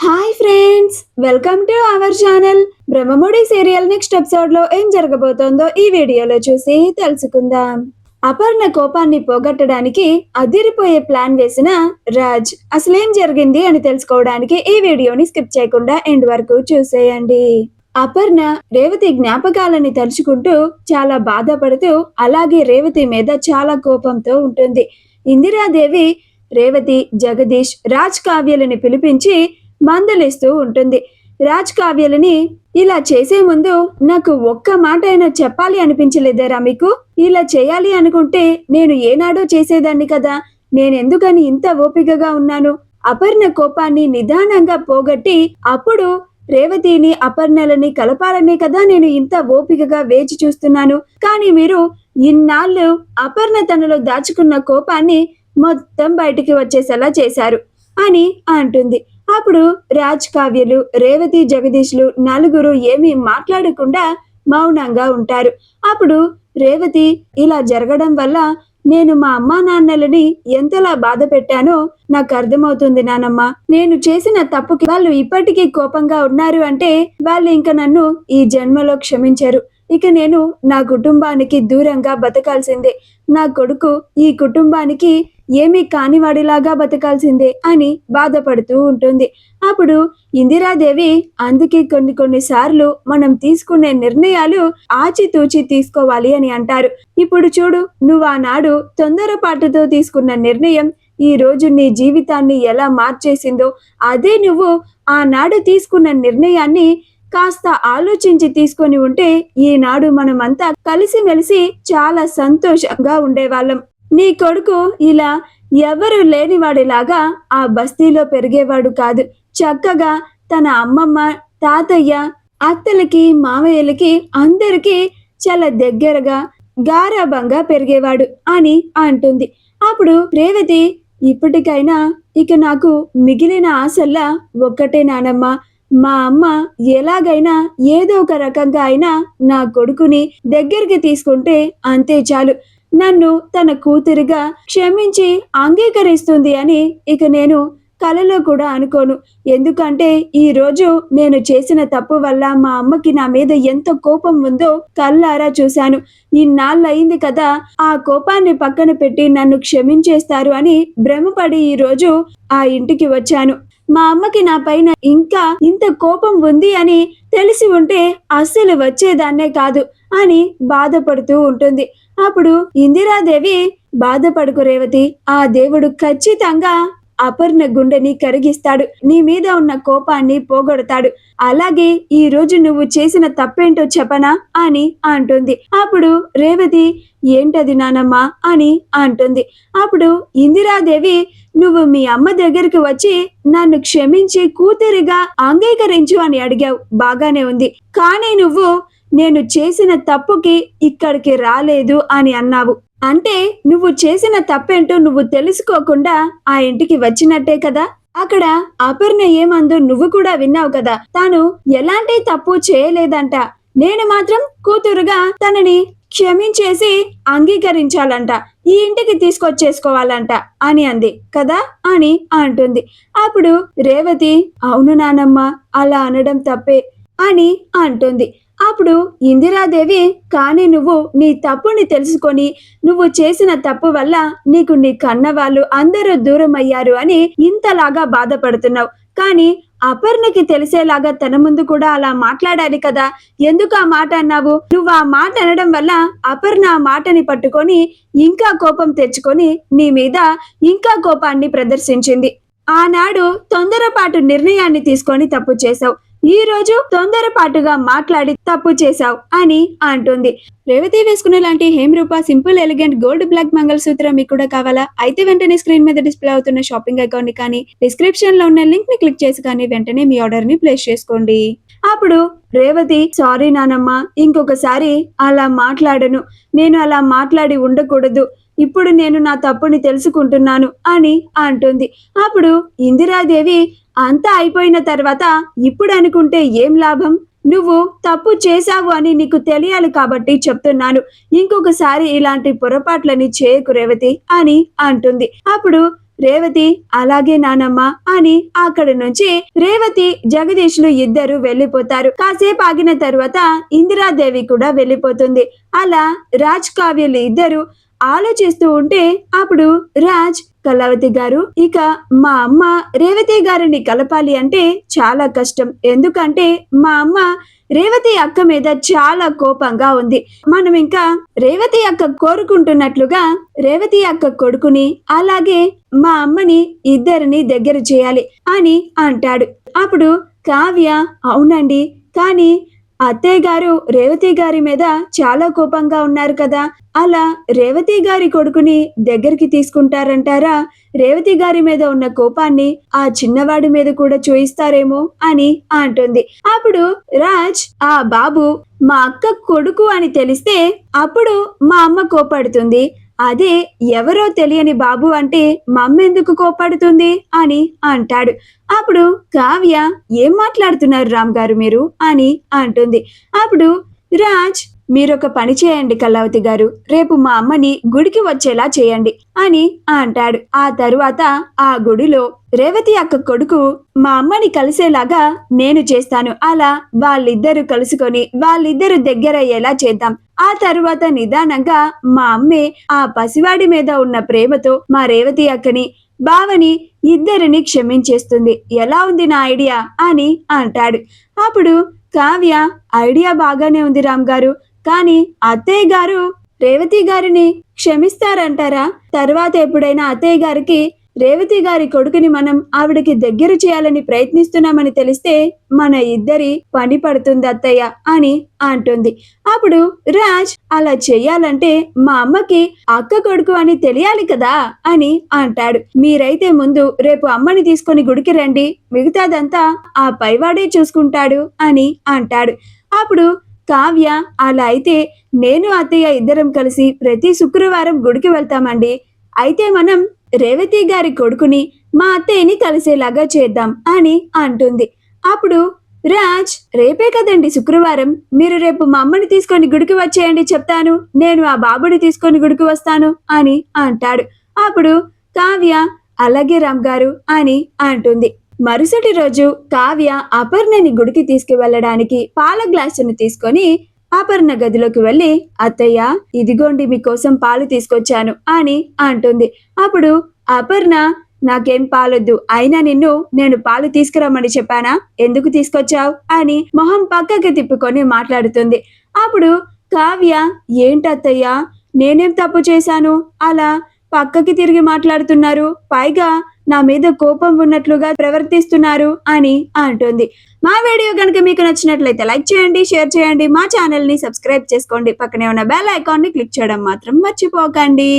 Hi friends, welcome to our channel. Brahmamudi serial next episode లో ఏం జరగబోతోందో ఈ వీడియోలో చూసి తెలుసుకుందాం. అపర్ణ కోపాన్ని పోగొట్టడానికి అదిరిపోయే ప్లాన్ వేసిన రాజ్ అసలేం జరిగింది అని తెలుసుకోవడానికి ఈ వీడియోని స్కిప్ చేయకుండా ఎండ్ వరకు చూసేయండి. అపర్ణ రేవతి జ్ఞాపకాలని తలుచుకుంటూ చాలా బాధపడుతూ అలాగే రేవతి మీద చాలా కోపంతో ఉంటుంది. ఇందిరాదేవి రేవతి, జగదీష్, రాజ్ కావ్యలని పిలిపించి మందలిస్తూ ఉంటుంది. రాజ్ కావ్యలని ఇలా చేసే ముందు నాకు ఒక్క మాట అయినా చెప్పాలి అనిపించలేదరా మీకు? ఇలా చేయాలి అనుకుంటే నేను ఏనాడో చేసేదాన్ని కదా. నేనెందుకని ఇంత ఓపికగా ఉన్నాను? అపర్ణ కోపాన్ని నిదానంగా పోగొట్టి అప్పుడు రేవతిని అపర్ణలని కలపాలనే కదా నేను ఇంత ఓపికగా వేచి చూస్తున్నాను. కానీ మీరు ఇన్నాళ్ళు అపర్ణ తనలో దాచుకున్న కోపాన్ని మొత్తం బయటికి వచ్చేసేలా చేశారు అని అంటుంది. అప్పుడు రాజ్ కావ్యలు, రేవతి, జగదీష్లు నలుగురు ఏమీ మాట్లాడకుండా మౌనంగా ఉంటారు. అప్పుడు రేవతి ఇలా జరగడం వల్ల నేను మా అమ్మా నాన్నలని ఎంతలా బాధ పెట్టానో నాకు అర్థమవుతుంది నానమ్మ. నేను చేసిన తప్పుకి వాళ్ళు ఇప్పటికీ కోపంగా ఉన్నారు అంటే వాళ్ళు ఇంక నన్ను ఈ జన్మలో క్షమించరు. ఇక నేను నా కుటుంబానికి దూరంగా బతకాల్సిందే. నా కొడుకు ఈ కుటుంబానికి ఏమీ కానివాడిలాగా బతకాల్సిందే అని బాధపడుతూ ఉంటుంది. అప్పుడు ఇందిరాదేవి అందుకే కొన్ని సార్లు మనం తీసుకునే నిర్ణయాలు ఆచితూచి తీసుకోవాలి అని అంటారు. ఇప్పుడు చూడు, నువ్వు ఆనాడు తొందరపాటుతో తీసుకున్న నిర్ణయం ఈ రోజు నీ జీవితాన్ని ఎలా మార్చేసిందో, అదే నువ్వు ఆనాడు తీసుకున్న నిర్ణయాన్ని కాస్త ఆలోచించి తీసుకొని ఉంటే ఈనాడు మనమంతా కలిసిమెలిసి చాలా సంతోషంగా ఉండేవాళ్ళం. నీ కొడుకు ఇలా ఎవరు లేనివాడిలాగా ఆ బస్తీలో పెరిగేవాడు కాదు. చక్కగా తన అమ్మమ్మ, తాతయ్య, అత్తలకి, మామయ్యలకి అందరికీ చాలా దగ్గరగా గారాబంగా పెరిగేవాడు అని అంటుంది. అప్పుడు రేవతి ఇప్పటికైనా ఇక నాకు మిగిలిన ఆశల్లా ఒక్కటే నానమ్మ, మా అమ్మ ఎలాగైనా ఏదో ఒక రకంగా అయినా నా కొడుకుని దగ్గరికి తీసుకుంటే అంతే చాలు. నన్ను తన కూతురిగా క్షమించి అంగీకరిస్తుంది అని ఇక నేను కలలో కూడా అనుకోను. ఎందుకంటే ఈ రోజు నేను చేసిన తప్పు వల్ల మా అమ్మకి నా మీద ఎంత కోపం ఉందో కళ్ళారా చూశాను. ఇన్నాళ్ళయింది కదా, ఆ కోపాన్ని పక్కన పెట్టి నన్ను క్షమించేస్తారు అని భ్రమపడి ఈ రోజు ఆ ఇంటికి వచ్చాను. మా అమ్మకి నా పైన ఇంకా ఇంత కోపం ఉంది అని తెలిసి ఉంటే అస్సలు వచ్చేదాన్నే కాదు అని బాధపడుతూ ఉంటుంది. అప్పుడు ఇందిరాదేవి బాధపడుకు రేవతి, ఆ దేవుడు ఖచ్చితంగా అపర్ణ గుండెని కరిగిస్తాడు, నీ మీద ఉన్న కోపాన్ని పోగొడతాడు. అలాగే ఈ రోజు నువ్వు చేసిన తప్పేంటో చెప్పనా అని అంటుంది. అప్పుడు రేవతి ఏంటది నానమ్మ అని అంటుంది. అప్పుడు ఇందిరాదేవి నువ్వు మీ అమ్మ దగ్గరికి వచ్చి నన్ను క్షమించి కూతురిగా అంగీకరించు అని అడిగావు, బాగానే ఉంది. కానీ నువ్వు నేను చేసిన తప్పుకి ఇక్కడికి రాలేదు అని అన్నావు. అంటే నువ్వు చేసిన తప్పేంటో నువ్వు తెలుసుకోకుండా ఆ ఇంటికి వచ్చినట్టే కదా. అక్కడ అపర్ణ ఏమందో నువ్వు కూడా విన్నావు కదా. తాను ఎలాంటి తప్పు చేయలేదంట. నేను మాత్రం కూతురుగా తనని క్షమించేసి అంగీకరించాలంట, ఈ ఇంటికి తీసుకొచ్చేసుకోవాలంట అని అంది కదా అని అంటుంది. అప్పుడు రేవతి అవును నానమ్మ, అలా అనడం తప్పే అని అంటుంది. అప్పుడు ఇందిరాదేవి కానీ నువ్వు నీ తప్పుని తెలుసుకొని నువ్వు చేసిన తప్పు వల్ల నీకు నీ కన్నవాళ్ళు అందరూ దూరం అయ్యారు అని ఇంతలాగా బాధపడుతున్నావు. కానీ అపర్ణకి తెలిసేలాగా తన ముందు కూడా అలా మాట్లాడాలి కదా. ఎందుకు ఆ మాట అన్నావు? నువ్వు ఆ మాట అనడం వల్ల అపర్ణ ఆ మాటని పట్టుకొని ఇంకా కోపం తెచ్చుకొని నీ మీద ఇంకా కోపాన్ని ప్రదర్శించింది. ఆనాడు తొందరపాటు నిర్ణయాన్ని తీసుకొని తప్పు చేశావు, ఈ రోజు తొందరపాటుగా మాట్లాడి తప్పు చేశావు అని అంటుంది. రేవతి వేసుకునే లాంటి హేమరూప సింపుల్ ఎలిగెంట్ గోల్డ్ బ్లాక్ మంగళసూత్రం మీకు కూడా కావాలా? అయితే వెంటనే స్క్రీన్ మీద డిస్ప్లే అవుతున్న షాపింగ్ అకౌంట్ ని కానీ డిస్క్రిప్షన్ లో ఉన్న లింక్ ని క్లిక్ చేసి కానీ వెంటనే మీ ఆర్డర్ ని ప్లేస్ చేసుకోండి. అప్పుడు రేవతి సారీ నానమ్మ, ఇంకొకసారి అలా మాట్లాడను, నేను అలా మాట్లాడి ఉండకూడదు, ఇప్పుడు నేను నా తప్పుని తెలుసుకుంటున్నాను అని అంటుంది. అప్పుడు ఇందిరాదేవి అంతా అయిపోయిన తర్వాత ఇప్పుడు అనుకుంటే ఏం లాభం? నువ్వు తప్పు చేశావు అని నీకు తెలియాలి కాబట్టి చెప్తున్నాను. ఇంకొకసారి ఇలాంటి పొరపాట్లని చేయకు రేవతి అని అంటుంది. అప్పుడు రేవతి అలాగే నానమ్మ అని అక్కడి నుంచి రేవతి జగదీష్లు ఇద్దరు వెళ్లిపోతారు. కాసేపు ఆగిన తర్వాత ఇందిరాదేవి కూడా వెళ్లిపోతుంది. అలా రాజ్ కావ్యలు ఇద్దరు ఆలోచిస్తూ ఉంటే అప్పుడు రాజ్, కళావతి గారు, ఇక మా అమ్మ రేవతి గారిని కలపాలి అంటే చాలా కష్టం. ఎందుకంటే మా అమ్మ రేవతి అక్క మీద చాలా కోపంగా ఉంది. మనం ఇంకా రేవతి అక్క కోరుకుంటున్నట్లుగా రేవతి అక్క కొడుకుని అలాగే మా అమ్మని ఇద్దరిని దగ్గర చేయాలి అని అంటాడు. అప్పుడు కావ్య, అవునండి, కానీ అత్తయ్య గారు రేవతి గారి మీద చాలా కోపంగా ఉన్నారు కదా, అలా రేవతి గారి కొడుకుని దగ్గరికి తీసుకుంటారంటారా? రేవతి గారి మీద ఉన్న కోపాన్ని ఆ చిన్నవాడి మీద కూడా చూయిస్తారేమో అని అంటుంది. అప్పుడు రాజ్, ఆ బాబు మా అక్క కొడుకు అని తెలిస్తే అప్పుడు మా అమ్మ కోపడుతుంది. అదే ఎవరో తెలియని బాబు అంటే మా అమ్మ ఎందుకు కోపడుతుంది అని అంటాడు. అప్పుడు కావ్య, ఏం మాట్లాడుతున్నారు రామ్ గారు మీరు అని అంటుంది. అప్పుడు రాజ్, మీరొక పని చేయండి కళావతి గారు, రేపు మా అమ్మని గుడికి వచ్చేలా చేయండి అని అంటాడు. ఆ తరువాత ఆ గుడిలో రేవతి అక్క కొడుకు మా అమ్మని కలిసేలాగా నేను చేస్తాను. అలా వాళ్ళిద్దరూ కలుసుకొని వాళ్ళిద్దరు దగ్గరయ్యేలా చేద్దాం. ఆ తరువాత నిదానంగా మా అమ్మే ఆ పసివాడి మీద ఉన్న ప్రేమతో మా రేవతి అక్కని బావని ఇద్దరిని క్షమించేస్తుంది. ఎలా ఉంది నా ఐడియా అని అంటాడు. అప్పుడు కావ్య, ఐడియా బాగానే ఉంది రామ్ గారు, కానీ అత్తయ్య గారు రేవతి గారిని క్షమిస్తారంటారా? తర్వాత ఎప్పుడైనా అత్తయ్య గారికి రేవతి గారి కొడుకుని మనం ఆవిడకి దగ్గర చేయాలని ప్రయత్నిస్తున్నామని తెలిస్తే మన ఇద్దరి పని పడుతుంది అత్తయ్య అని అంటుంది. అప్పుడు రాజ్, అలా చెయ్యాలంటే మా అమ్మకి అక్క కొడుకు అని తెలియాలి కదా అని అంటాడు. మీరైతే ముందు రేపు అమ్మని తీసుకొని గుడికి రండి, మిగతాదంతా ఆ పైవాడే చూసుకుంటాడు అని అంటాడు. అప్పుడు కావ్య, అలా అయితే నేను అత్తయ్య ఇద్దరం కలిసి ప్రతి శుక్రవారం గుడికి వెళ్తామండి. అయితే మనం రేవతి గారి కొడుకుని మా అత్తయ్యని కలిసేలాగా చేద్దాం అని అంటుంది. అప్పుడు రాజ్, రేపే కదండి శుక్రవారం, మీరు రేపు మా అమ్మని తీసుకొని గుడికి వచ్చేయండి, చెప్తాను, నేను ఆ బాబుని తీసుకొని గుడికి వస్తాను అని అంటాడు. అప్పుడు కావ్య, అలాగే రామ్ గారు అని అంటుంది. మరుసటి రోజు కావ్య అపర్ణని గుడికి తీసుకువెళ్ళడానికి పాల గ్లాసును తీసుకొని అపర్ణ గదిలోకి వెళ్ళి, అత్తయ్య, ఇదిగోండి మీకోసం పాలు తీసుకొచ్చాను అని అంటుంది. అప్పుడు అపర్ణ, నాకేం పాలొద్దు, అయినా నేను పాలు తీసుకురమ్మని చెప్పానా, ఎందుకు తీసుకొచ్చావు అని మొహం పక్కకి తిప్పుకొని మాట్లాడుతుంది. అప్పుడు కావ్య, ఏంటత్తయ్య, నేనేం తప్పు చేశాను, అలా పక్కకి తిరిగి మాట్లాడుతున్నారు, పైగా నా మీద కోపం ఉన్నట్లుగా ప్రవర్తిస్తున్నారు అని అంటుంది. మా వీడియో కనుక మీకు నచ్చినట్లయితే లైక్ చేయండి, షేర్ చేయండి, మా ఛానల్ ని సబ్స్క్రైబ్ చేసుకోండి, పక్కనే ఉన్న బెల్ ఐకాన్ ని క్లిక్ చేయడం మాత్రం మర్చిపోకండి.